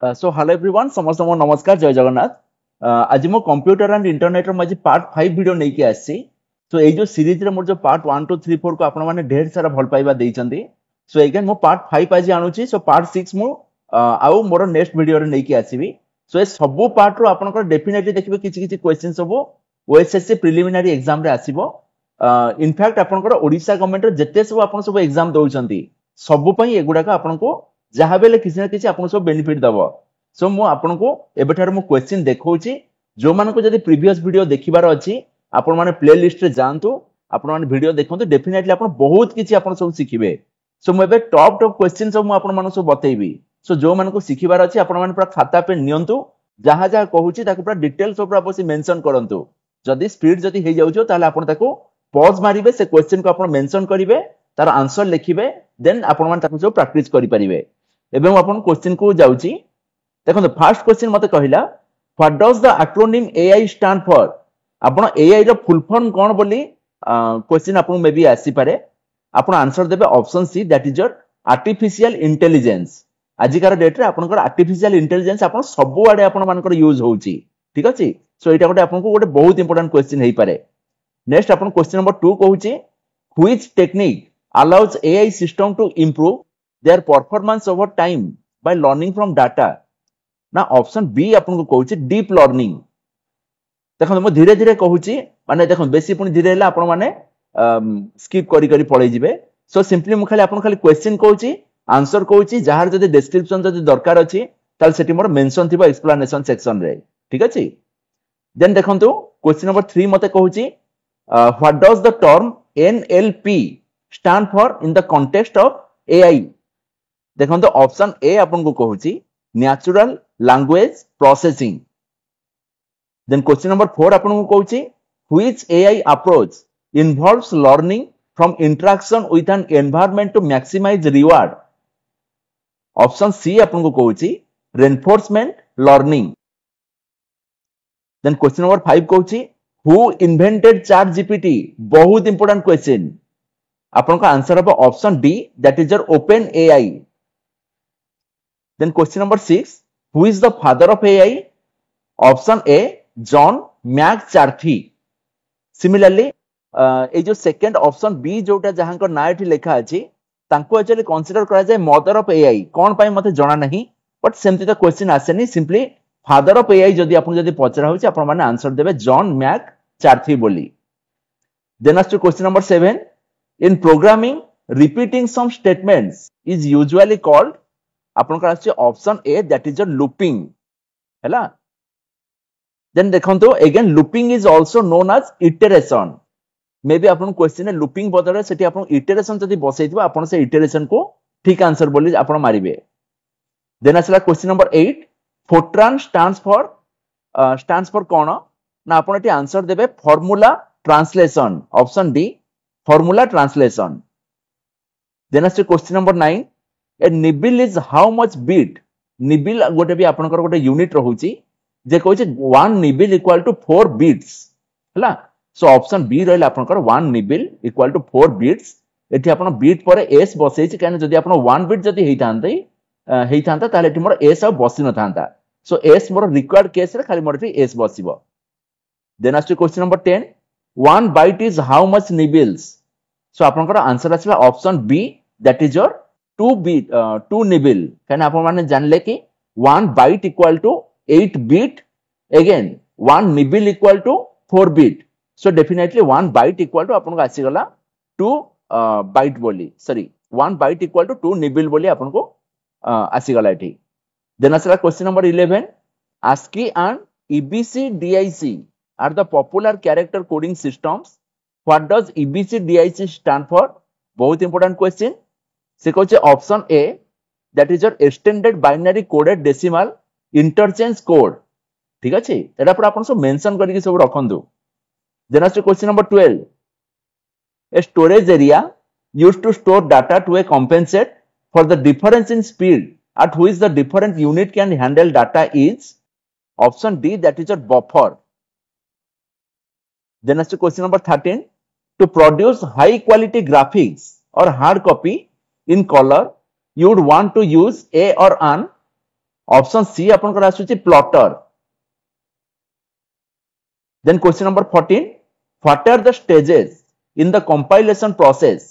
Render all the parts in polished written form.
So hello everyone समस्त को नमस्कार जय जगन्नाथ। आज मो कंप्यूटर एंड इंटरनेट रो मजी पार्ट 5 वीडियो नै के आसी। सो ए जो सीरीज रे मोर जो पार्ट 1 2 3 4 को आपण माने ढेर सारा भल पाइबा देइचंदी। सो अगेन मो पार्ट 5 आज आनुची। सो पार्ट 6 मो आउ मोर नेक्स्ट वीडियो रे नै के आसीबी। सो ए सबो पार्ट रो आपण को डेफिनेटली देखिबे किछि किछि क्वेश्चन सब ओएसएससी प्रिलिमिनरी एग्जाम रे आसीबो। इनफैक्ट आपण को ओडिसा गवर्नमेंट रे जते सब आपण सब एग्जाम दोउचंदी सबु पई एगुडा का आपण को जहाँ बेले किसी ना किसी आपन सब बेनिफिट दबो। सो मु आपन को एबेठार मु क्वेश्चन देखौची जो मान को जदी प्रीवियस वीडियो देखिबार अछि आपन माने प्ले लिस्ट रे जानतु आपन माने वीडियो देखंतु डेफिनेटली आपन बहुत किछि आपन सब सिखिबे। सो मु एबे टॉप क्वेश्चन सब मु आपन मान सब बतेइबी। सो जो मान को सिखिबार अछि आपन माने पूरा खाता पे नियंतु जहाँ जहाँ कहूची ताको पूरा डिटेल्स ऊपर आपसी मेंशन करंतु। जदी स्पीड जदी हे जाउछो ताले आपन ताको पॉज मारिबे से क्वेश्चन को आपन मेंशन करिवे तार आंसर लिखिबे देन आपन मान ताको सब प्रैक्टिस करि परिबे। एवं अपन क्वेश्चन को जाउची देखो फर्स्ट क्वेश्चन मते कहिला what does the acronym AI stand for. आपण एआई रो फुल फॉर्म कोन बोली क्वेश्चन आपण मे बी आसी पारे। आपण आंसर देबे option C that is your artificial intelligence. आजिकार डेट रे आपनकर आर्टिफिशियल इंटेलिजेंस आपण सब आडे आपण मानकर यूज होउची। ठीक अछि। सो एटा गोटे आपन को गोटे बहुत इंपोर्टेंट क्वेश्चन हेई पारे। नेक्स्ट आपण क्वेश्चन नंबर 2 कहूची which technique allows AI system to improve their performance over time by learning from data। ना ऑप्शन बी आपन को कहूची डीप लर्निंग। देखो म धीरे धीरे कहूची माने देखो बेसी पुनी धीरे हैला आपन माने स्किप करी करी पळै जिवे। सो सिंपली म खाली आपन खाली क्वेश्चन कहूची आंसर कहूची जहार जदी डिस्क्रिप्शन जदी दरकार अछि ताल सेटी मोर मेंशन थिबो एक्सप्लेनेशन सेक्शन रे। ठीक अछि। देन देखंतु क्वेश्चन नंबर 3 मते कहूची what does the term NLP stand for in the context of AI. देखो तो ऑप्शन ए आपन को कहूची natural language processing. Then question number 4 आपन को कहूची which AI approach involves learning from interaction with an environment to maximise reward. Option C आपन को कहूची reinforcement learning. Then question number 5 कहूची हु इन्वेंटेड चैट जीपीटी। बहुत इंपोर्टेंट क्वेश्चन। आपन का आंसर अब option D that is your OpenAI. Then question number 6 who is the father of AI। option A John McCarthy। Similarly ए जो second option B जोटा जहां को ना एठी लेखा अछि तांको एक्चुअली कंसीडर करा जाय मदर ऑफ एआई। कोन पय मते जणा नहीं बट सेमति तो क्वेश्चन आसेनी। सिंपली फादर ऑफ एआई जदी आपन जदी पचरा होछि आपन माने आंसर देबे जॉन मैकचार्थी बोली। देन आस to question number 7 in programming repeating some statements is usually called. आपन का आछि option A that is your looping हैला। देन देखंतो again looping is also known as iteration. Maybe आपन question looping बदले सेठी आपन इटरेशन जदी बसैथिबो आपन से इटरेशन को ठीक आंसर बोली आपन मारिबे। देन आसला question number 8 Fortran stands for कोन ना आपन एटी आंसर देबे formula translation. Option D formula translation. Then आसला question number 9 a nibble is how much bit. Nibble गोटे भी आपनकर गोटे यूनिट रहउची जे कहउची 1 निबिल इक्वल टू 4 बीट्स हैला। सो ऑप्शन बी रहला आपनकर 1 निबिल इक्वल टू 4 बीट्स। एठी आपन बीट पर एस बसैछि काने जदी आपन 1 बीट जदी हेइथांता ताले एठी मोर एस आ बसि न थांता। सो एस मोर रिक्वायर्ड केस रे खाली मोर एठी एस बसिबो। देन आस to question number 10 1 byte is how much nibbles. So आपनकर आंसर आछला option B that is your 2 nibble. कहना आप माने जानले कि 1 byte equal to 8 bit again 1 nibble equal to 4 bit. So definitely 1 byte equal to आपन को आसी गला 2 बाइट बोली sorry 1 byte equal to 2 nibble बोली आपन को आसी गला एठी। देन आसला question number 11 ASCII and EBCDIC are the popular character coding systems. What does EBCDIC stand for. बहुत इंपोर्टेंट क्वेश्चन। से कहছে option A that is your extended binary coded decimal interchange code. ठीक अछि। एटा पर आपन सब मेंशन करिक सब रखंदु। देन आस question number 12 a storage area used to store data to a compensate for the difference in speed at which the different unit can handle data is। option D that is your buffer। then as to question number 13 to produce high quality graphics or hard copy in color you would want to use A or an option C आपनकर आसुची plotter. Then question number 14, what are the stages in the compilation process?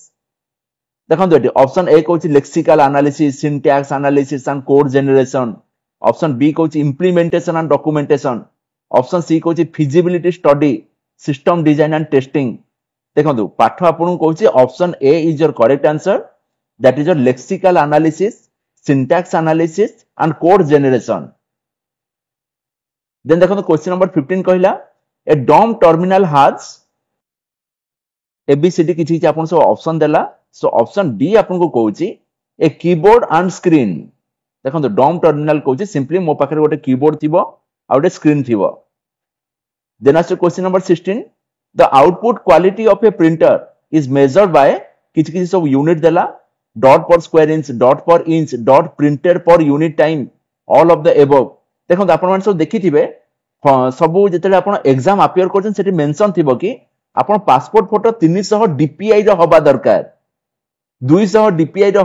देखो ये option A कहूँ lexical analysis, syntax analysis and code generation. Option B कहूँ implementation and documentation. Option C कहूँ feasibility study, system design and testing. देखो पाठ आपन कहूँ option A is your correct answer, that is your lexical analysis, syntax analysis and code generation. Then देखो question number 15 कहला a dumb terminal has ABCD किछि किछि आपन सब ऑप्शन देला. सो ऑप्शन डी आपन को कहूची ए कीबोर्ड एंड स्क्रीन. देखो डॉम टर्मिनल कहूची सिंपली मो पाखरे गोटे कीबोर्ड थिबो आ गोटे स्क्रीन थिबो. देन आस question number 16, the output quality of a printer is measured by किछि किछि सब यूनिट देला, dot per square inch, dot per inch, dot printed per unit time, all of the above. देखो आपन मान सब देखिथिबे सबू जेतेले आपन एग्जाम अपियर करछन सेठी मेंशन थिबो कि आपन पासपोर्ट फोटो 300 डीपीआई रो हबा दरकार, 200 डीपीआई रो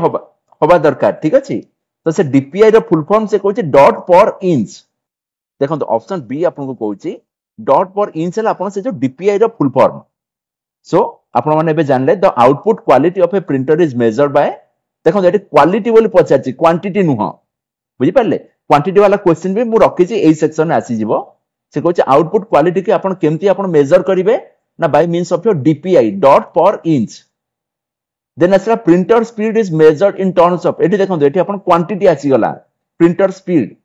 हबा दरकार. ठीक अछि. तो से डीपीआई रो फुल फॉर्म से कहूची डॉट पर इंच. देखो ऑप्शन बी आपन को कहूची डॉट पर इंच है आपन से जो डीपीआई रो फुल फॉर्म. सो आपन माने बे जानले the output quality of a printer is measured bye. देखो एटी क्वालिटी बोली पचाची, क्वांटिटी नुह. बुझी पारले. क्वांटिटी वाला क्वेश्चन भी मु रखिची एई सेक्शन में आसी जिवो. से कहूची आउटपुट क्वालिटी के आपन केमती आपन मेजर करिवे ना by means of your DPI, dot per inch. Then असला printer speed is measured in terms of. एटी देखो एटी आपन क्वांटिटी आसी गला printer speed.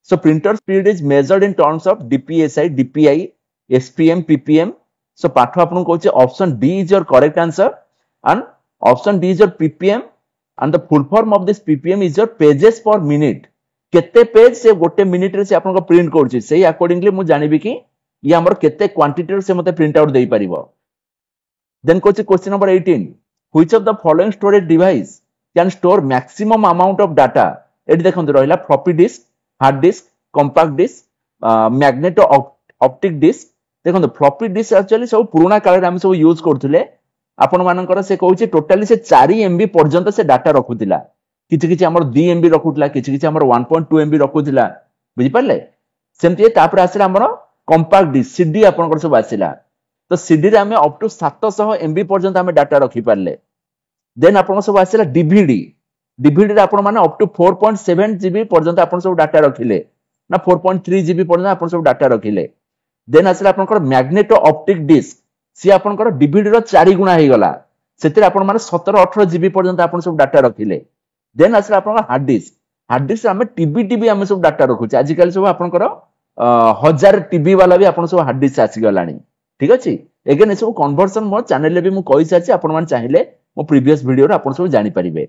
So printer speed is measured in terms of DPSI, DPI, SPM, PPM. So पाठ आपन कहूची option D is your correct answer and option D is your PPM and the full form of this PPM is your pages per minute. केते page से गोटे minute रे से आपन को प्रिंट करछि सेही अकॉर्डिंगली मु जानिबी कि ये हमर केते क्वांटिटी रे से मते प्रिंट आउट देई परिबो. Then question number 18, which of the following storage device can store maximum amount of data. एटी देखंतु रहला floppy disk, hard disk, compact disk, magneto optic disk. देखंतु फ्लॉपी डिस्क एक्चुअली सब पुराना काल रे हम सब यूज करथुले. आपन मानकर से कहूची टोटली से 4 एमबी पर्यंत से डाटा रखुतिला. किछि किछि हमर 2 एमबी रखुतिला, किछि किछि हमर 1.2 एमबी रखुतिला. बुझि पारले. सेमति तापर आसिला हमर कॉम्पैक्ट डिस्क सीडी आपनकर सब आसिला. तो सीडी रे हमें अप टू 700 एमबी पर्यंत हमें डाटा रखि पारले. देन आपन सब आसिला डीवीडी. डीवीडी रे आपन माने अप टू 4.7 जीबी पर्यंत आपन सब डाटा रखिले ना 4.3 जीबी पर्यंत आपन सब डाटा रखिले. देन आसिला आपनकर मैग्नेटो ऑप्टिक डिस्क, सी आपनकर डीवीडी रो 4 गुणा हे गला. सेतिर आपन माने 17-18 जीबी पर्यंत आपन सब डाटा रखिले. देन आसिला आपनकर हार्ड डिस्क. हार्ड डिस्क हमें टीबी हमें सब डाटा रखुचे. आजिकल सब आपनकर 1000 टीबी वाला भी आपन सब हार्ड डिस्क आसी गलानी. ठीक अछि. एगेन ए सब कन्वर्जन मो चैनल रे भी मु कहि साची. आपन मान चाहिले मो प्रीवियस वीडियो रे आपन सब जानि परिबे.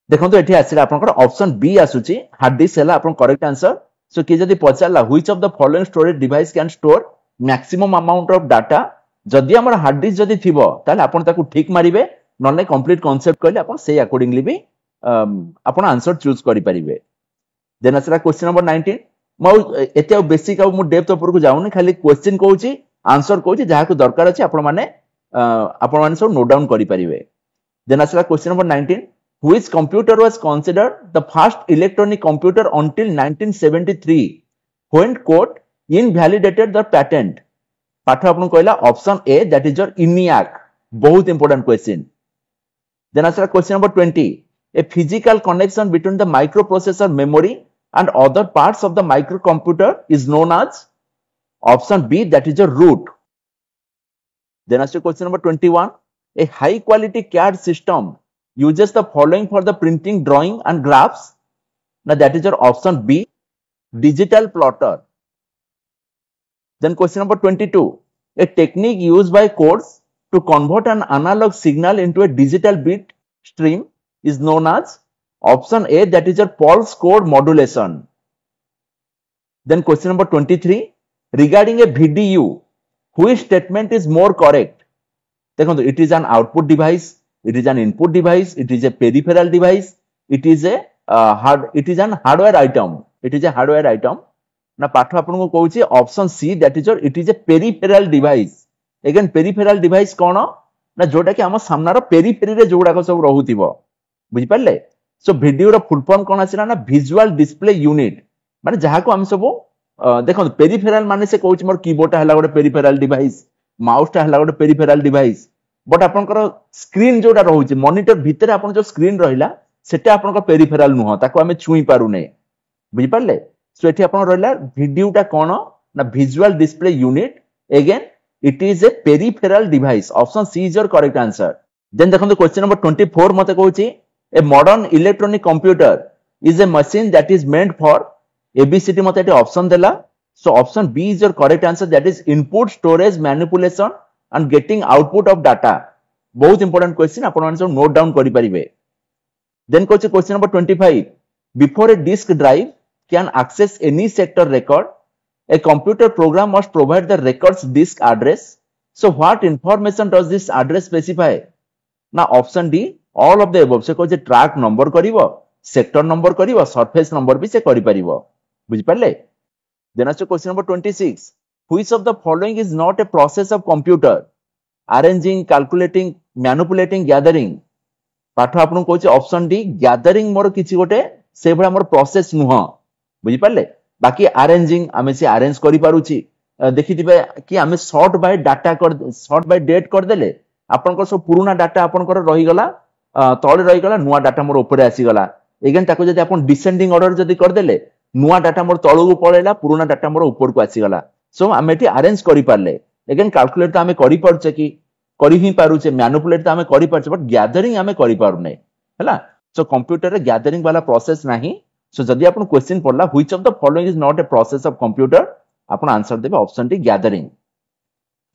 देखंतु एठी आसिला आपनकर ऑप्शन बी आसुची हार्ड डिस्क हैला आपन करेक्ट आंसर. सो कि जदी पचारला which of the following storage device can store maximum amount of data, जदी हमर हार्ड डिस्क जदी थिबो ताले आपन ताकू ठीक मारिबे, नॉन कंप्लीट कांसेप्ट कहले आपन से अकॉर्डिंगली भी आपन आंसर चूज करि परिबे. देन आसरा क्वेश्चन नंबर 19, मो एते बेसिक आ मु डेप्थ ऊपर को जाउनी, खाली क्वेश्चन कहूची आंसर कहूची जहा को दरकार अछि आपन माने सब नोट डाउन करि परिबे. देन आसरा question number 19, which computer was considered the first electronic computer until 1973 when court invalidated the patent. पाठ आपन कहला option A that is your ENIAC. बहुत इंपोर्टेंट क्वेश्चन. देन आसरा question number 20, a physical connection between the microprocessor memory and other parts of the microcomputer is known as option B that is your root. Then as question number 21, a high quality CAD system uses the following for the printing, drawing and graphs. Now that is your option B, digital plotter. Then question number 22, a technique used by codes to convert an analog signal into a digital bit stream is known as option A that is your pulse code modulation. Then question number 23, regarding a VDU, which statement is more correct? देखो it is an output device, it is an input device, it is a peripheral device, it is a an hardware item. It is a hardware item. ना पाठ आपन को कहूची option C that is it is a peripheral device. Again peripheral device कोन ना जोटा कि हम सामनार पेरिफेरी रे जोडा को सब रहउतिबो. बुझि पारले. सो वीडियो रो फुल फॉर्म कोन आसिला ना विजुअल डिस्प्ले यूनिट माने जहा को हम सब देखो पेरिफेराल माने से कहूची मोर कीबोर्ड हला गोटे पेरिफेराल डिवाइस माउस टा हला गोटे पेरिफेराल डिवाइस बट आपनकर स्क्रीन जोटा रहउची मॉनिटर भीतर आपन जो स्क्रीन रहिला सेटा आपनकर पेरिफेराल नुह ताको हमें छुई पारु नै बुझि पारले सो एठी आपन रहला वीडियोटा कोन ना visual display unit again it is a peripheral device option C is your correct answer then देखो क्वेश्चन नंबर 24 मते कहूची a modern electronic computer is a machine that is meant for ABCD मते एटी ऑप्शन देला so option B is your correct answer that is input storage manipulation and getting output of data बहुत important question आपण माने सब note down करि परिबे then question number 25 before a disk drive can access any sector record a computer program must provide the record's disk address so what information does this address specify ना option D all of the above से कोजे track number करिवो sector number करिवो surface number भी से करि परिवो बुझि परले देन आछो question number 26 which of the following is not a process of computer arranging calculating manipulating gathering पाठ आपन कोचे ऑप्शन डी गैदरिंग मोर किछि गोटे से भला मोर प्रोसेस नुह बुझि परले बाकी अरेंजिंग आमे से अरेंज करि पारुची देखिथिबे कि आमे सॉर्ट बाय डाटा कर सॉर्ट बाय डेट कर देले आपनकर सब पुराना डाटा आपनकर रहि गला तळे रहि गला नुवा डाटा मोर ऊपर आसी गला एगेन ताको जदि आपन डिसेंडिंग ऑर्डर जदि कर देले नुवा डाटा मोर तळगु पळेला पुराना डाटा मोर ऊपर को आसी गला सो आमे एठी अरेंज करि पारले एगेन कैलकुलेट तो आमे करि परछे कि करि ही पारुचे मैनिपुलेट तो आमे करि परछे बट गैदरिंग आमे करि पारु नै हला सो कंप्यूटर रे गैदरिंग वाला प्रोसेस नाही सो जदि आपन क्वेश्चन पड़ला which of the following is not a process of computer आपन आंसर देबे option D gathering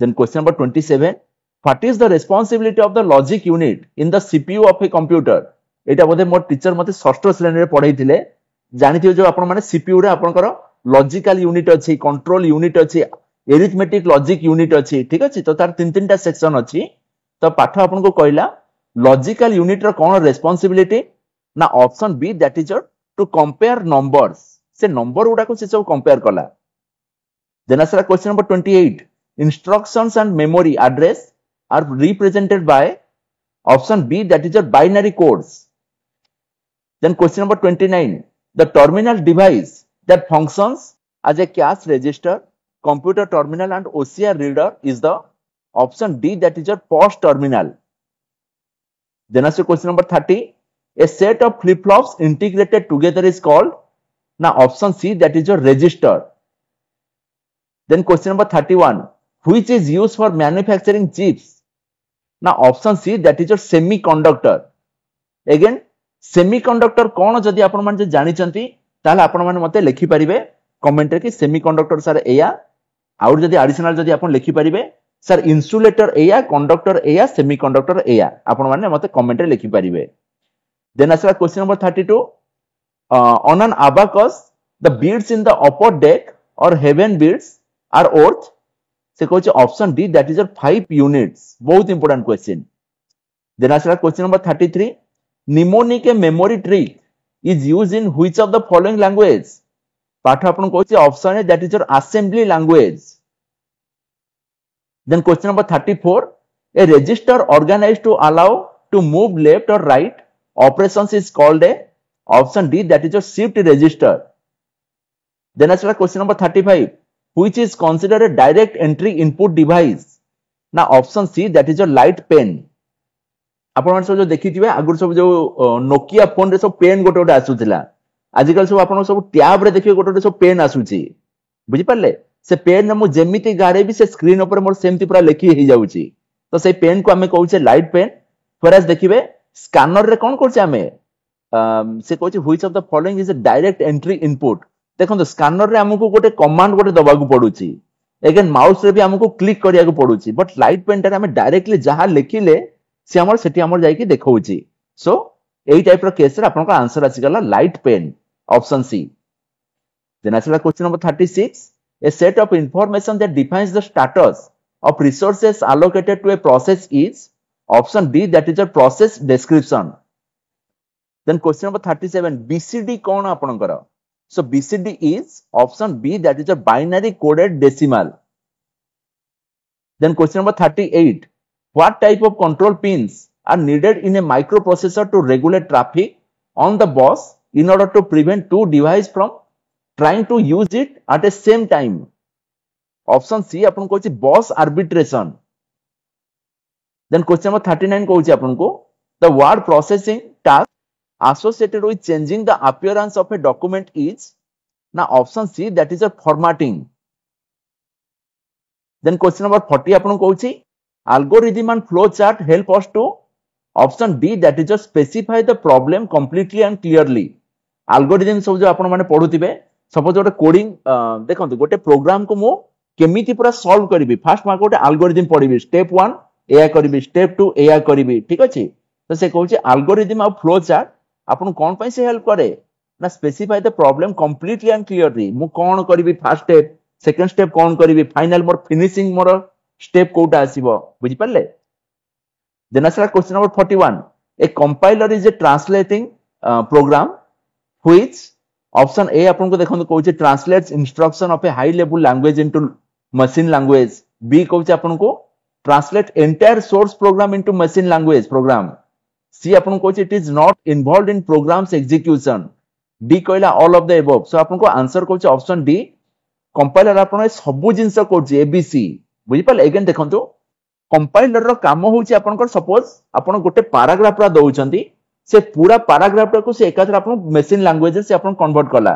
then question number 27 what is the responsibility of the logic unit in the CPU of a computer एटा बोधे मोर teacher मते षष्ठ श्रेणी रे पढाइथिले जानिथियो जो आपन माने सीपीयू रे आपनकर लॉजिकल यूनिट अछि कंट्रोल यूनिट अछि एरिथमेटिक लॉजिक यूनिट अछि ठीक अछि तो तार तीन तीनटा सेक्शन अछि तो पाठ आपन को कहला लॉजिकल यूनिट रो कोन रिस्पांसिबिलिटी ना option B that is to compare numbers से नंबर गुडा को से सब कंपेयर कला देन आसरा question number 28 instructions and memory address are represented by option B that is binary codes then question number 29 the terminal device that functions as a cash register computer terminal and OCR reader is the option D that is post terminal then आसरा question number 30 a set of flip-flops integrated together is called now option C that is your register then question number 31 which is used for manufacturing chips now option C that is your semiconductor again semiconductor कोन जदि आपण मान जे जानि चंती ताले आपण मान मते लिखि परिबे कमेंट रे कि semiconductor सर एया और जदि एडिशनल जदि आपण लिखि परिबे सर इंसुलेटर एया कंडक्टर एया सेमीकंडक्टर एया आपण मान मते कमेंट रे लिखि परिबे Then as question number 32, on an abacus, the beads in the upper deck or heaven beads are worth. से कहूँ option D that is 5 units. बहुत important question. Then as question number 33, mnemonic memory trick is used in which of the following language? पाठ अपन कहूँ option A that is assembly language. Then question number 34, a register organized to allow to move left or right operations is called a option D that is your shift register. Then as question number 35 which is considered a direct entry input device now option C that is your light pen आपण मान सब जो देखिथिबे आगुर सब जो Nokia phone रे सब pen गोटे गोटे आसुथिला आजिकल सब आपण सब टैब रे देखिबे गोटे गोटे सब पेन आसुची बुझि पारले से पेन मु जेमिति गारे भी से स्क्रीन ऊपर मोर सेमति पूरा लिखि हे जाउची तो से पेन को हमें कहउचे लाइट पेन फरस देखिबे स्कैनर रे कोन करछे हमें से कहउचे which of the following is a direct entry input देखो स्कैनर रे हमको गोटे कमांड गोटे दबाकू पडुची अगेन माउस रे भी हमको क्लिक करिया को पडुची बट लाइट पेन रे हमें डायरेक्टली जहां लिखिले से हमर सेठी हमर जाई कि देखौची सो एई टाइप रो केस रे आपन का आंसर आसी गला light pen option C then आसला question number 36 a set of information that defines the status of resources allocated to a process is option D that is a process description then question number 37 BCD कोन आपनकर so BCD is option B that is a binary coded decimal then question number 38 what type of control pins are needed in a microprocessor to regulate traffic on the bus in order to prevent two devices from trying to use it at the same time. Option C आपन को bus arbitration. Then question number 39 कहूँ आपन को the word processing task associated with changing the appearance of a document is na option C, that is a formatting. Then question number 40 आपन कहूँ algorithm and flow chart help us to option D, that is a specify the problem completely and clearly. Algorithm सब जो आपन माने पढुथिबे suppose गोटे coding देखंतु गोटे programme को मु केमिति पूरा सॉल्व करिवि फास्ट मार्क गोटे एल्गोरिथम पढिबि स्टेप 1 एया करिवि स्टेप 2 एया करिवि ठीक अछि तो से कहउछि एल्गोरिथम आ फ्लो चार्ट आपन कोन पई से हेल्प करे ना specify the problem completely and clearly मु कोन करिवि फर्स्ट स्टेप सेकंड स्टेप कोन करिवि फाइनल मोर फिनिशिंग मोर स्टेप कोटा आसीबो बुझि परले देन आसला question number 41 a compiler is a translating programme which option A आपन को देखंतु कहउछि translates instruction of a high level language into machine language B कहउछि आपन को translate entire source program into machine language program C आपन कहउछि it is not involved in programs execution D कहला all of the above so आपन को answer कहउछि option D compiler आपन सब जिंस कहउछि एबीसी बुझि पाले अगेन देखंतु कंपाइलर रो काम होउछि आपन को सपोज आपन गोटे पैराग्राफ रा दउचंती से पूरा पैराग्राफ को से एकाथर आपन मशीन लैंग्वेज से आपन कन्वर्ट कला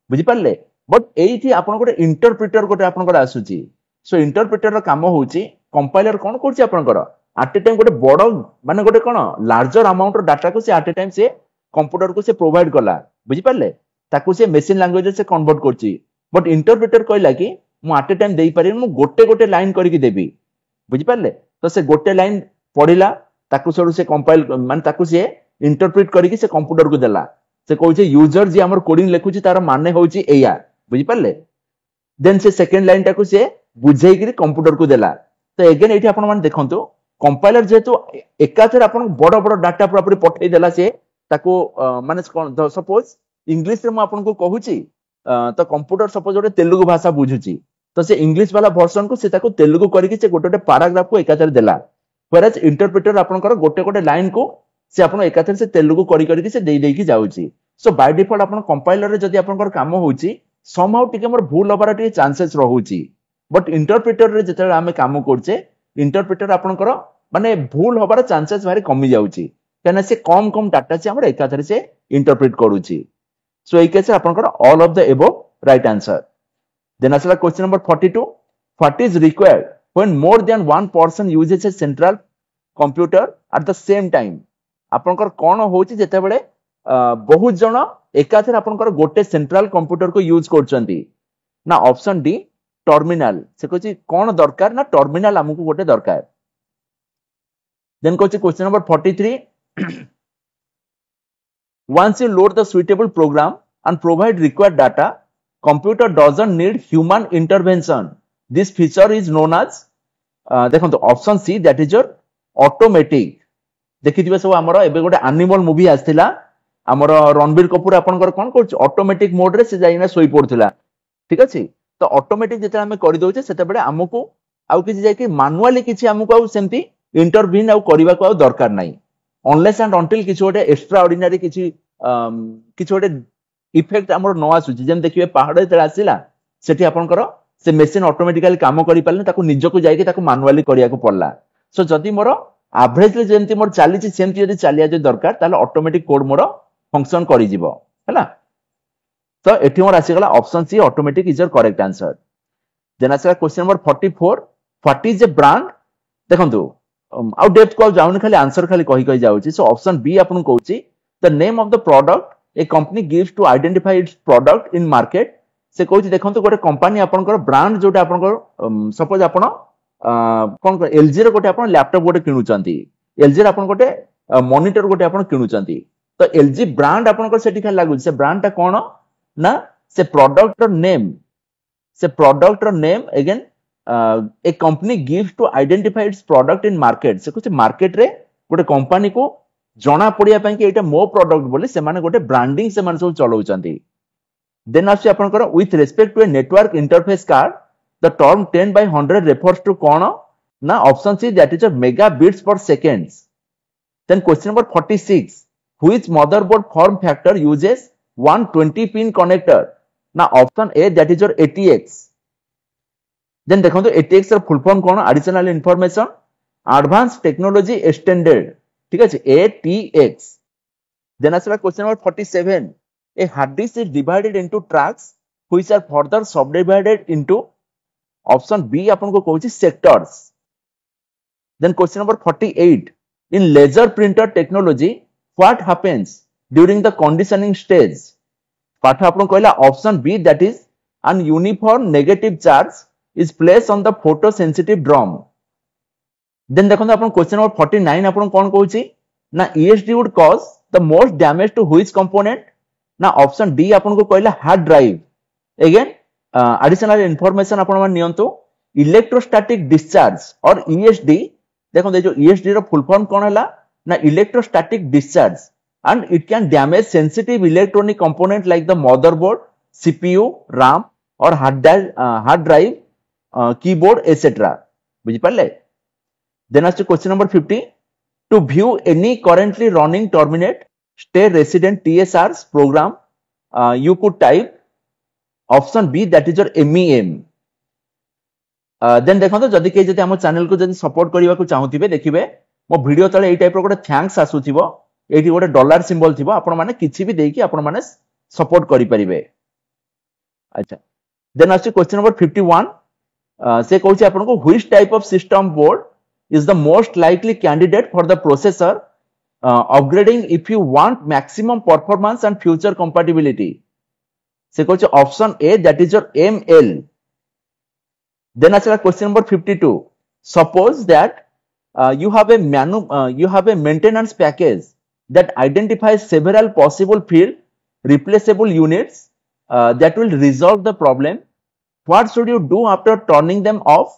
बुझि पाले बट एथि आपन गोटे इंटरप्रेटर गोटे आपन को आसुची सो इंटरप्रेटर रो काम होउची कंपाइलर कोन करछि आपन को एट ए टाइम गोटे बड़ माने गोटे कोन लार्जर अमाउंट रो डाटा को से एट ए टाइम से कंप्यूटर को से प्रोवाइड कला बुझि पाले ताकू से मशीन लैंग्वेज से कन्वर्ट करछि बट इंटरप्रेटर कहला कि मु एट ए टाइम देई पारि मु गोटे गोटे लाइन करिकि देबी बुझि पाले तो से गोटे लाइन पढिला ताकू से कंपाइल माने ताकू से इंटरप्रेट करिकि से कंप्यूटर को देला से कहउछि यूजर जे हमर कोडिंग लिखुछि तार माने होउछि एया बुझि पाले देन से सेकंड लाइन टाकू से बुझेई कि कंप्यूटर को देला तो अगेन एठी आपण माने देखंतु कंपाइलर जेतु एकाथर आपण बड़ बड़ डाटा प्रॉपर्टी पठेई देला से ताको माने सपोज इंग्लिश रे म आपण को कहूछि तो कंप्यूटर सपोज ओटे तेलुगु भाषा बुझुछि तो से इंग्लिश वाला वर्जन को से ताको तेलुगु करिकि से गोटे पैराग्राफ को एकाथर देला व्हेयरएज इंटरप्रेटर आपनकर गोटे गोटे लाइन को से आपण एकाथर से तेलुगु करि करि से देई देई कि जाउची सो बाय डिफॉल्ट आपण कंपाइलर रे जदी आपनकर काम होउची समहाउ टिके मोर भूल होबार टिके चांसेस रहउची बट इंटरप्रेटर रे जते आमे काम करछे इंटरप्रेटर आपनकर माने भूल होबार चांसेस भारी कमी जाउची कने से कम कम डाटा से हमर एकाथर से इंटरप्रेट करूची सो ए केस आपनकर all of the above right answer then असला question number 42 what is required when more than one person uses a central computer at the same time आपनकर कोन होउची जेते बेले बहुत जण एकाथर आपनकर गोटे सेंट्रल कंप्यूटर को यूज करचंती ना ऑप्शन डी टर्मिनल से कहछि कोन दरकार ना टर्मिनल हमकु गोटे दरकार देन कहछि question number 43 once you load the suitable program and provide required data computer doesn't need human intervention this feature is known as देखंतु option C that is your automatic देखिथिबे सब हमर एबे गोटे एनिमल मूवी आस्थिला हमर रणबीर कपूर आपनकर कोन करछ ऑटोमेटिक मोड रे से जाइना सोई पड़थिला ठीक अछि तो ऑटोमेटिक जेते हमें करि दोचे सेते बेले हमकु आउ किछि जाय कि मैनुअली किछि हमकु आउ सेमति इंटरवीन आउ करबा को आउ दरकार नाही अनलेस एंड अनटिल किछि गोटे एक्स्ट्रा ऑर्डिनरी किछि गोटे इफेक्ट हमर न आसुछि जेम देखिबे पहाड़ जेते आसिला सेठी आपनकर से मशीन ऑटोमेटिकली काम करि पाले ताकू निजको जाय कि ताकू मैनुअली करिया को पड़ला सो जदी मोर एवरेज जेमति मोर चालीछि सेमति जदी चालिया जे दरकार ताले ऑटोमेटिक कोड मोर फंक्शन करि जिवो हैला तो एठी मोर आसी गला option C automatic is your correct answer then आसी question number 44 what is a brand देखंतु आउ डेप्थ को जाउन खाली आंसर खाली कहि कहि जाउची सो ऑप्शन बी आपन कहउची the name of the product a company gives to identify its product in market से कहउची देखंतु गोटे कंपनी आपनकर ब्रांड जोटा आपनकर सपोज आपन कोन एलजी रो गोटे आपन लैपटॉप गोटे किनुचंती एलजी रो आपन गोटे मॉनिटर गोटे आपन किनुचंती तो एलजी ब्रांड आपनकर सेठी खाली लागु से ब्रांड ता कोन ना से प्रोडक्ट रो name again a company gives to identify its product in market से कुछ मार्केट रे गोटे कंपनी को जना पड़िया पई कि एटा मो प्रोडक्ट बोली से माने गोटे ब्रांडिंग से माने सब चलाउचंती देन आसी आपनकर with respect to a network interface card the term 10/100 refers to कोन ना option C that is a mega bits per seconds then question number 46 Which motherboard form factor uses 120 pin connector? Now option A, that is your ATX. Then देखो तो ATX ର full form कौन? Additional information, advanced technology extended. ठीक है, ATX. Then asla question number 47. A hard disk is divided into tracks which are further subdivided into option B अपन को कहूँ sectors. Then question number 48. In laser printer technology, what happens during the conditioning stage? पाठ आपन कहला option B, that is an uniform negative charge is placed on the photosensitive drum. Then देखो अपन question number 49 अपन कौन कहूँ ना ESD would cause the most damage to which component? ना option D अपन को कहला hard drive. Again additional information अपन मान नियंतु electrostatic discharge और ESD. देखो ये जो ESD रो full form कौन है ना electrostatic discharge, and it can damage sensitive electronic component like the motherboard, CPU, RAM or hard drive, keyboard, etc. बुझी पाले? Then as to question number 50. To view any currently running terminate stay resident TSR's program, you could type option B, that is your MEM. Then देखो तो जदि के जदि हम channel को जदि सपोर्ट करबा को चाहूथिबे देखिबे मो वीडियो तळे एई टाइप रो गोटे थैंक्स आसुथिबो, एठी गोटे डॉलर सिंबल थिबो, आपण माने किछि भी देकी आपण माने सपोर्ट करि परिबे. अच्छा, देन आसी क्वेश्चन नंबर 51. से कहूछि आपण को which type of system board is the most likely candidate for the processor upgrading if you want maximum performance and future compatibility? Se कहूछि option A, that is your ML. Then asala question number 52. Suppose that you have a maintenance package that identifies several possible field replaceable units that will resolve the problem. What should you do after turning them off?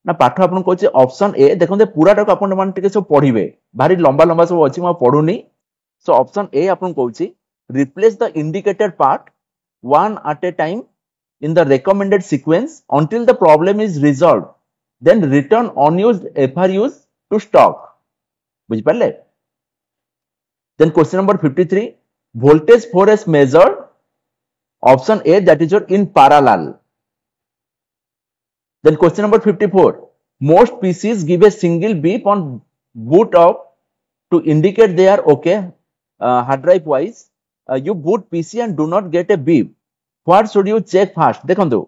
ना पाठ आपन कहछि option A. देखो पूरा टाक आपन मान टिके सब पढिबे, भारी लंबा लंबा सब अछि म पढुनी. सो ऑप्शन ए आपन कहछि replace the indicator part one at a time in the recommended sequence until the problem is resolved, then return unused FRUs to stock. बुझ पाले? Then question number 53. Voltage 4S measured, option A, that is your in parallel. Then question number 54. Most PCs give a single beep on boot up to indicate they are okay hard drive wise. You boot PC and do not get a beep. What should you check first? देखंतु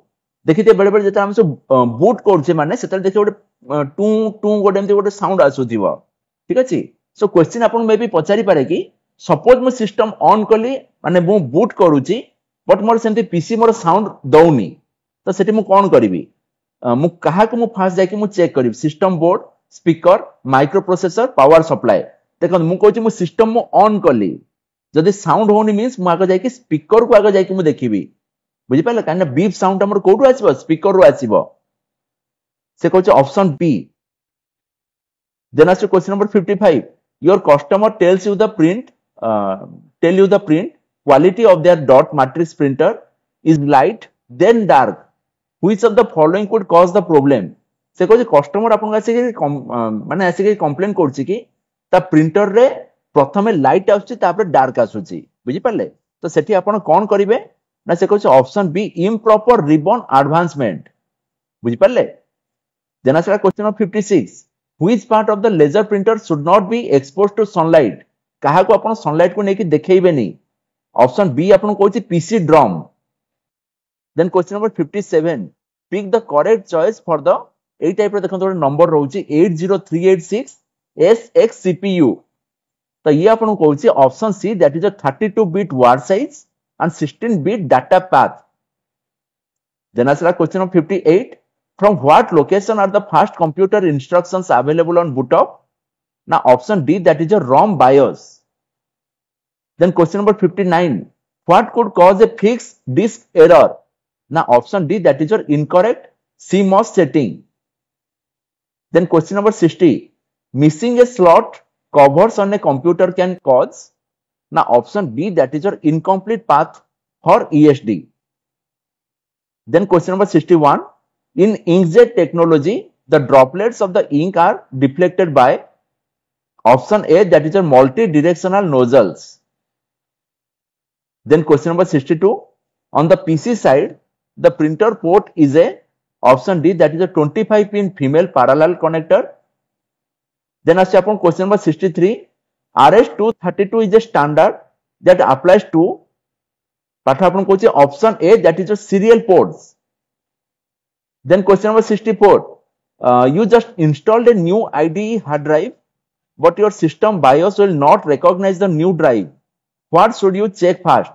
देखिते बेले बेले जेता हम सब boot करछे माने सेतल देखि गोटे टू टू गोटे एमती गोटे साउंड आसुथिबो. ठीक अछि. सो क्वेश्चन आपन मे भी पचारि पारे कि सपोज मो सिस्टम ऑन कली माने मो बूट करूची बट मोर सेमती पीसी मोर साउंड दउनी, तो सेठी मु कोन करिवि? मु कहा को मु फास्ट जाके मु चेक करिवि system board, speaker, micro processor, power supply. देखो मु कहूची मु सिस्टम मु ऑन कली, जदि साउंड होनी मींस मु आगे जाके स्पीकर को आगे जाके मु देखिबि. बुझि पाले? काना बीप साउंड हमर कोठु आसीबो? स्पीकर रो आसीबो. से कहूची ऑप्शन बी. देन आस question number 55. Your customer tells you the print quality of their dot matrix printer is light then dark. Which of the following could cause the problem? से कहूची customer आपन आसी माने आसी कंप्लेन करछि कि ता printer रे प्रथमे लाइट आछी तापर डार्क आछुची. बुझि पाले? तो सेठी आपन कोन करिवे ना से कहूची option B, improper ribbon advancement. बुझि पाले? देन आसला question number 56. Which part of the laser printer should not be exposed to sunlight? कहा को आपन सनलाइट को नेकी देखैबेनी. ऑप्शन बी आपन कहूची PC drum. Then question number 57. Pick the correct choice for the a type रे देखंतो नंबर रहउची 80386 SX CPU. तो ये आपन कहूची option C, that is a 32 bit word size and 16 bit data path. Then asla question number 58. From what location are the first computer instructions available on boot up? Now option D, that is a ROM BIOS. Then question number 59. What could cause a fixed disk error? Now option D, that is your incorrect CMOS setting. Then question number 60. Missing a slot covers on a computer can cause. Now option B, that is your incomplete path for ESD. Then question number 61. In inkjet technology, the droplets of the ink are deflected by Option A, that is your multi-directional nozzles. Then question number 62. On the PC side, the printer port is a option D, that is a 25-pin female parallel connector. Then as question number 63. RS-232 is a standard that applies to option A, that is a serial ports. Then question number 64. You just installed a new IDE hard drive, but your system BIOS will not recognize the new drive. What should you check first?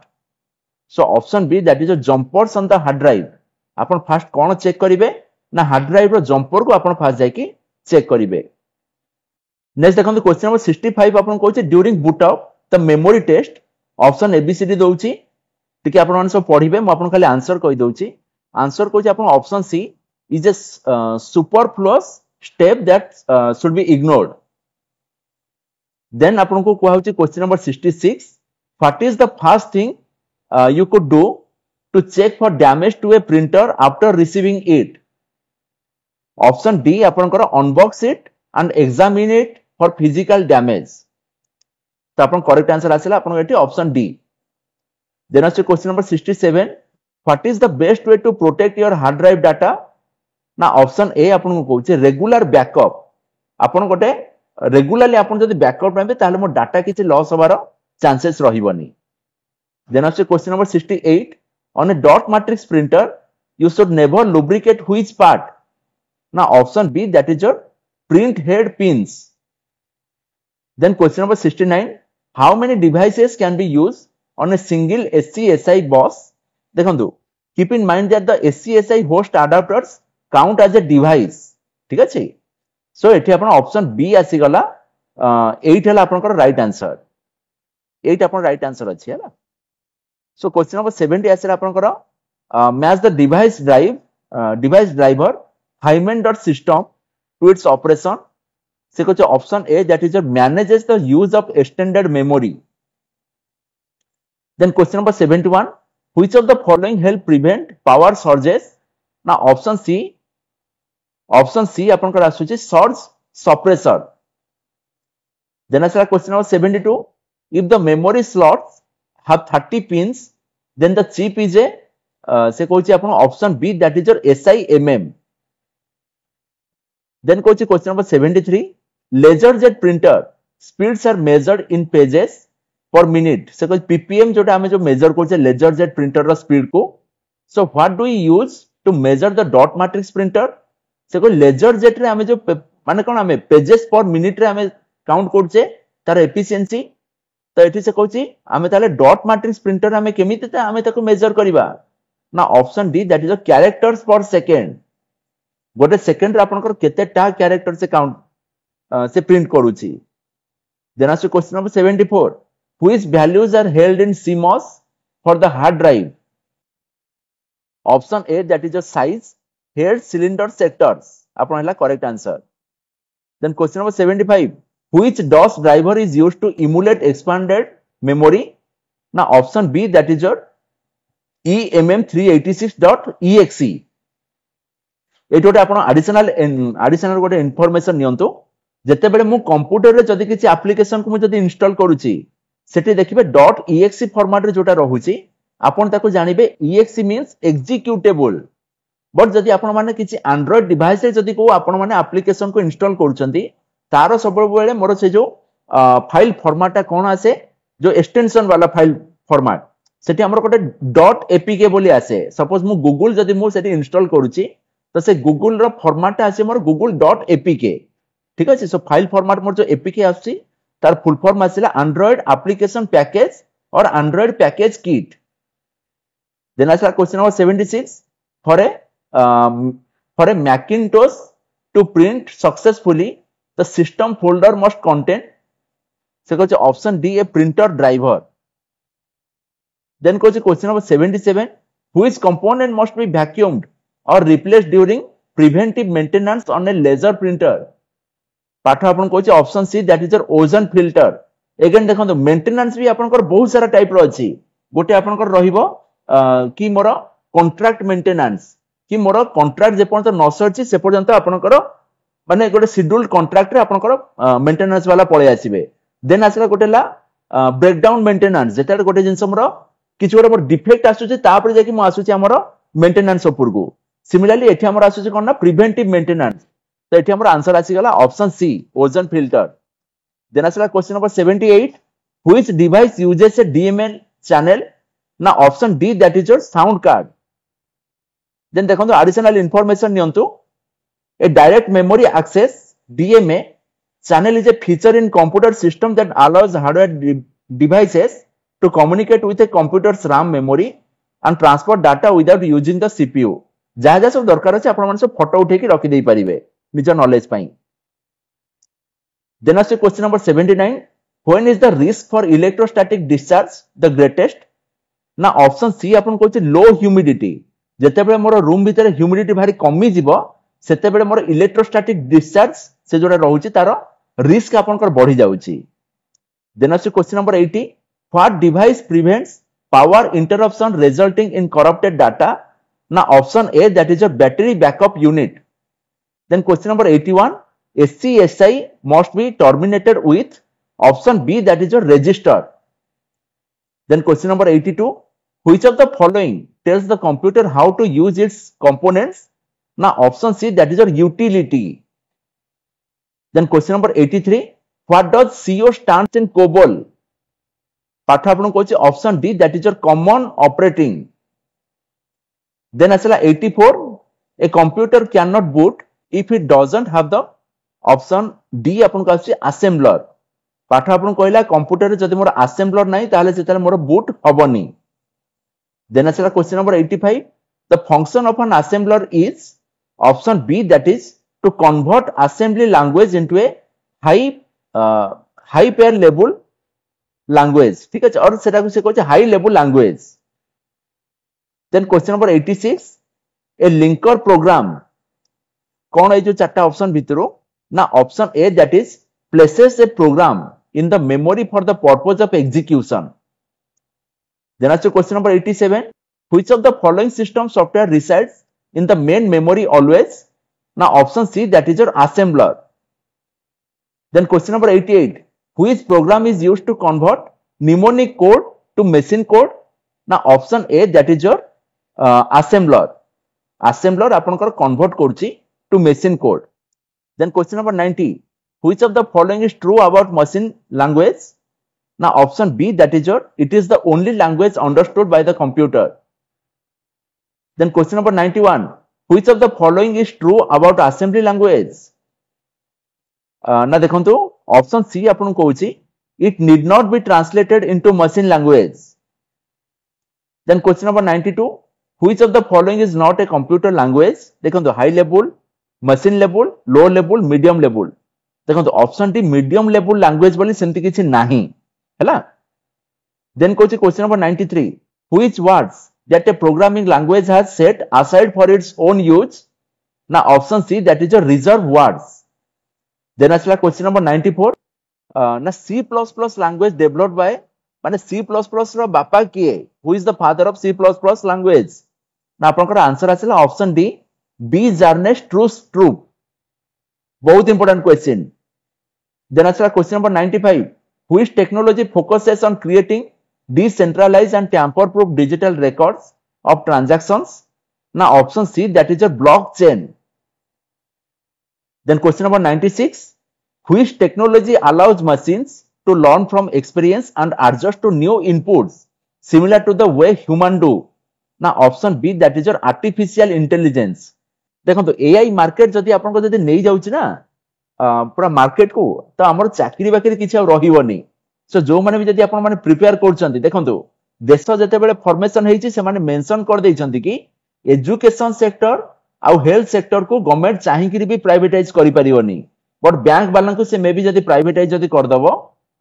So option B, that is a jumpers on the hard drive. आपण first कौन check करिवे ना hard drive रो jumper को आपण first जाके check करिवे. Next देखो question number 65 आपण कहूचे during boot up the memory test option ABCD दउची टिके आपण माने सब पढिबे म आपण खाली आंसर कहि दउची. आंसर कहूचे आपण option C is a superfluous step that should be ignored. Then आपण को कहउची question number 66. What is the first thing you could do to check for damage to a printer after receiving it? Option D, आपनकर unbox it and examine it for physical damage. तो आपन correct answer आसेला आपन eighty option D. Then आसे question number 67. What is the best way to protect your hard drive data? ना option A आपन को कहउचे regular backup. आपन गोटे regularly आपन जदि backup नेबे ताले मो डाटा किछि लॉस होबार chances रहिबनी. Then after question number 68. On a dot matrix printer, you should never lubricate which part? Now option B, that is your print head pins. Then question number 69. How many devices can be used on a single SCSI bus? देखो, keep in mind that the SCSI host adapters count as a device. ठीक है? So एठी आपण option B आसी गला 8 हला आपनकर right answer. 8 आपन right answer अछि हला. So question number 70 आसे आपनकर match the device driver hymen.system to its operation. से कहउचे option A, that is manages the use of extended memory. Then question number 71. Which of the following help prevent power surges? Now option C आपनकर आसुची surge suppressor. Then आसे question number 72. If the memory slots have 30 pins, then the chip is a से कहउची आपन option B, that is your SIMM. Then कहउची question number 73. LaserJet printer speeds are measured in pages per minute. से कहउची ppm जोटा हमें जो measure करछे LaserJet printer रो speed को. So what do we use to measure the dot matrix printer? से कहउ LaserJet रे हमें जो माने कोन हमें pages per minute रे हमें count करछे तार efficiency. तो एठी से कहउची हमें ताले डॉट मैट्रिक्स प्रिंटर हमें केमिति ते हमें ताको मेजर करिबा ना option D, that is the characters per second. गोटे सेकंड रे आपनकर केतेटा कैरेक्टर से काउंट से प्रिंट करूची. देन आसे question number 74. Which values are held in CMOS for the hard drive? Option A, that is the size, head, cylinder, sectors. आपन हला correct answer. Then question number 75. Which DOS driver is used to emulate expanded memory? Now option B, that is your EMM386.exe. एटो आपण additional गोटे information नियंतु. जते बेले मु computer रे जदि किछि एप्लीकेशन को मु जदि इंस्टॉल करूची सेठी देखिबे .exe फॉर्मेट रे जोटा रहुची आपण ताको जानिबे exe मींस एक्जीक्यूटेबल. बट जदि आपण माने किछि एंड्रॉइड डिवाइस रे जदि को आपण माने एप्लीकेशन को इंस्टॉल करूचंती तारो सब बेले मोर से जो फाइल फॉर्मेट कोन आसे जो एक्सटेंशन वाला फाइल फॉर्मेट सेठी हमर कोटे .apk बोली आसे. सपोज मु गूगल जदि मु सेठी इंस्टॉल करूची तो से गूगल रो फॉर्मेट आसे मोर google.apk. ठीक अछि. सो फाइल फॉर्मेट मोर जो apk आसी तार फुल फॉर्म आसीला एंड्रॉइड एप्लीकेशन पैकेज और एंड्रॉइड पैकेज किट. देन आसा question number 76. For a Macintosh to print successfully, the system folder must contain, से कहउची option D, a printer driver. Then कहउची question number 77. Which component must be vacuumed or replaced during preventive maintenance on a laser printer? पाठ आपन कहउची option C, that is your ozone filter. Again देखंतु maintenance भी आपनकर बहुत सारा type रो अछि. गोटे आपनकर रहिबो कि मोर कॉन्ट्रैक्ट मेंटेनेंस कि मोर कॉन्ट्रैक्ट जे पर्यंत न सरछि से पर्यंत आपनकर माने गोटे शेड्यूल्ड कॉन्ट्रैक्ट रे आपनकर मेंटेनेंस वाला पळे आसीबे देन आसला गोटेला ब्रेकडाउन मेंटेनेंस जेटा गोटे जिंस हमर किछ गोटे डिफेक्ट आसुचे तापर जे कि म आसुचे हमर मेंटेनेंस ऊपर को सिमिलरली एठी हमर आसुचे कोन ना प्रिवेंटिव मेंटेनेंस तो एठी हमर आंसर आसी गला option C ozone filter then आसला question number 78 which device uses a DML channel ना option D that is your sound card then देखो एडिशनल इंफॉर्मेशन नियंतु a direct memory access DMA channel is a feature in computer system that allows hardware devices to communicate with a computer's RAM memory and transfer data without using the CPU जहाँ जहाँ सब दरकार अछि आपण मन सब photo उठे के रखि देई परिबे निज नॉलेज पई देन आसे question number 79 when is the risk for electrostatic discharge the greatest ना ऑप्शन सी आपण कहछि लो ह्यूमिडिटी जते बेले मोर रूम भीतर ह्यूमिडिटी भारी कमी जिवो सेते बेले मोर इलेक्ट्रोस्टैटिक डिस्चार्ज से जोडा रहउची तारो रिस्क आपनकर बढ़ी जाउची देन आसे question number 80 what device prevents power interruption resulting in corrupted data ना option A that is a battery backup unit then question number 81 SCSI must be terminated with option B that is a register then question number 82 which of the following tells the computer how to use its components ना option C that is your utility then question number 83 what does CO stands in COBOL पाठ आपन कहछि option D that is your common operating then असला 84 a computer can not boot if it doesn't have the option D आपन कहछि assembler पाठ आपन कहला computer रे जदि मोर असेंबलर नाही ताले सेताले मोर बूट हबनी देन असला question number 85 the function of an assembler is option B that is to convert assembly language into a high pair level language ठीक है और सेटा को से कहै high level language then question number 86 a linker program कोन है जो चारटा ऑप्शन भितरो ना option A that is places a program in the memory for the purpose of execution then आछो question number 87 which of the following system software resides in the main memory always now option C that is your assembler then question number 88 which program is used to convert mnemonic code to machine code now option A that is your assembler आपनकर convert करछि to machine code then question number 90 which of the following is true about machine language now option B that is your it is the only language understood by the computer then question number 91 which of the following is true about assembly language ना देखंतु option C आपन कहउची it need not be translated into machine language then question number 92 which of the following is not a computer language देखंतु high level machine level low level medium level देखंतु option D medium level language बोली सेंति किछि नाही हैला then कहउची question number 93 which words that a programming language has set aside for its own use now option C that is a reserved words then asla question number 94 na C++ language developed by माने C++ रो बापा किए who is the father of C++ language ना आपनकर answer आछला option D B Jarnes Trup बहुत important question then asla question number 95 which technology focuses on creating decentralized and tamper-proof digital records of transactions now option C that is a blockchain then question number 96 which technology allows machines to learn from experience and adjust to new inputs similar to the way human do now option B that is your artificial intelligence देखो AI market जदि आपन को जदि नै जाउची ना पूरा market को तो हमर चाकरी बाकरी किछ रहिबोनी सो जो माने भी जदि आपण माने प्रिपेयर करछंती देखंतु देश जते बेले फॉर्मेशन हेछि से माने मेंशन कर दैछंती कि एजुकेशन सेक्टर आउ हेल्थ सेक्टर को गवर्नमेंट चाहि कि भी प्राइवेटाइज करि परिबोनी बट बैंक वाला को से मे भी जदि प्राइवेटाइज जदि कर दबो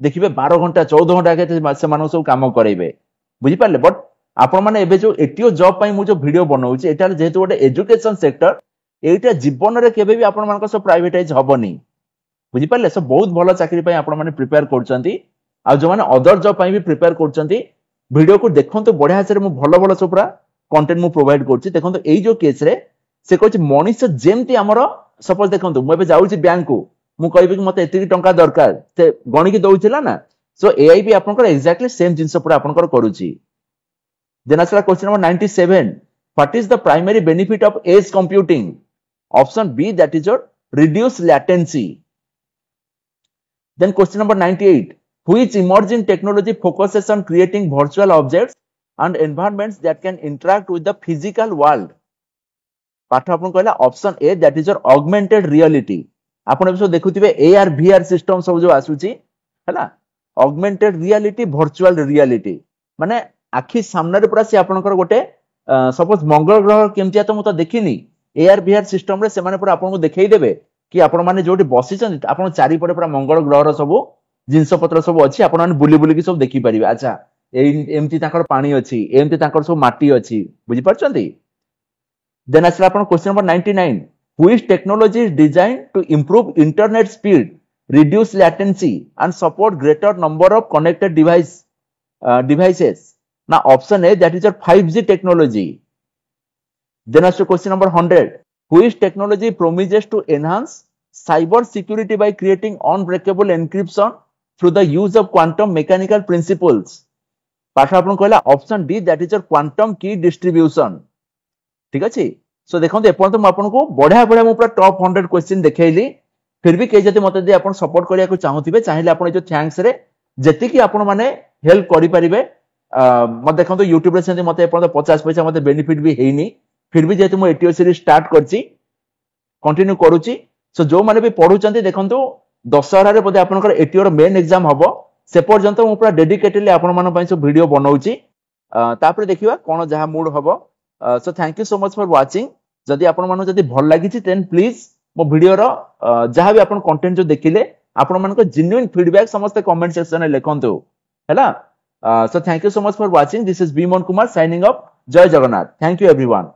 देखिबे 12 घंटा 14 घंटा के से मानो सब काम करैबे बुझि पाले बट आपण माने एबे जो एटीओ जॉब पई मु जो वीडियो बनाउची एटा जेहेतु गोटे एजुकेशन सेक्टर एटा जीवन रे केबे भी आपण मानको सब प्राइवेटाइज हबोनी बुझि पाले सब बहुत भलो चाकरी पई आपण माने प्रिपेयर करछंती आ जो माने अदर जॉब पई भी प्रिपेयर करछंती वीडियो को देखंतु बढ़िया से मु भलो भलो सब पूरा कंटेंट मु प्रोवाइड करछि देखंतु एई जो केस रे से कहछि मनीष जेमती हमरो सपोज देखंतु मु एबे जाउची बैंक को मु कहबी कि मते एतिकी टंका दरकार से गणी की दउथिला ना सो एआई भी आपनकर एक्जेक्टली सेम जिंस पूरा आपनकर करूची देन आसला question number 97 what is the primary benefit of edge computing option B that is your reduce latency. Then question number 98 which emerging technology focuses on creating virtual objects and environments that can interact with the physical world. पाठ आपन कहला option A that is your augmented reality आपन एबे देखुथिबे AR VR system सब जो आसुची हला augmented reality virtual reality माने आखि सामने रे पूरा से आपनकर गोटे सपोज मंगल ग्रह केमतिया तो मु तो देखिनी एआर वीआर सिस्टम रे से माने पूरा आपन को देखेई देबे कि आपन माने जोटी बसी छन आपन चारि पटे पूरा मंगल ग्रह रो सब जिंस पत्र सब अछि आपन माने बुली बुली की सब देखि परिबे अच्छा एमती ताकर पानी अछि एमती ताकर सब माटी अछि बुझि परछंती देन आसला आपन question number 99 which technology is designed to improve internet speed reduce latency and support greater number of connected devices now option A that is your 5G technology then as to question number 100 which technology promises to enhance cyber security by creating unbreakable encryption through the use of quantum mechanical principles पाठ आपन कहला option D that is your quantum की distribution ठीक अछि सो देखंतु एपन तो म आपन को बढ़िया बढ़िया मु पूरा टॉप 100 क्वेश्चन देखैली फिर भी के जति मते दे आपन सपोर्ट करिया को चाहूतिबे चाहिले आपन जो थैंक्स रे जति कि आपन माने हेल्प करि परिबे म देखंतु YouTube रे सेंति मते एपन तो 50 पैसा मते बेनिफिट भी हेइनी फिर भी जेतु मु एटीओ सीरीज स्टार्ट करछि कंटिन्यू करूछि सो जो माने भी पढुचंती देखंतु दशहरा रे बदे आपनकर एटीओ रो मेन एग्जाम हबो से पर्यंत मु पूरा डेडिकेटेडली आपन मान पई सब वीडियो बनाउछि तापर देखिबा कोन जहा मूड हबो so thank you so much for watching जदि आपन मानो जदि भल लागिछि देन प्लीज मो वीडियो रो जहा भी आपन कंटेंट जो देखिले आपन मान को जेन्युइन फीडबैक समस्त कमेंट सेक्शन में लिखंतु हैला so thank you so much for watching this is Biman Kumar signing off जय जगन्नाथ थैंक यू एवरीवन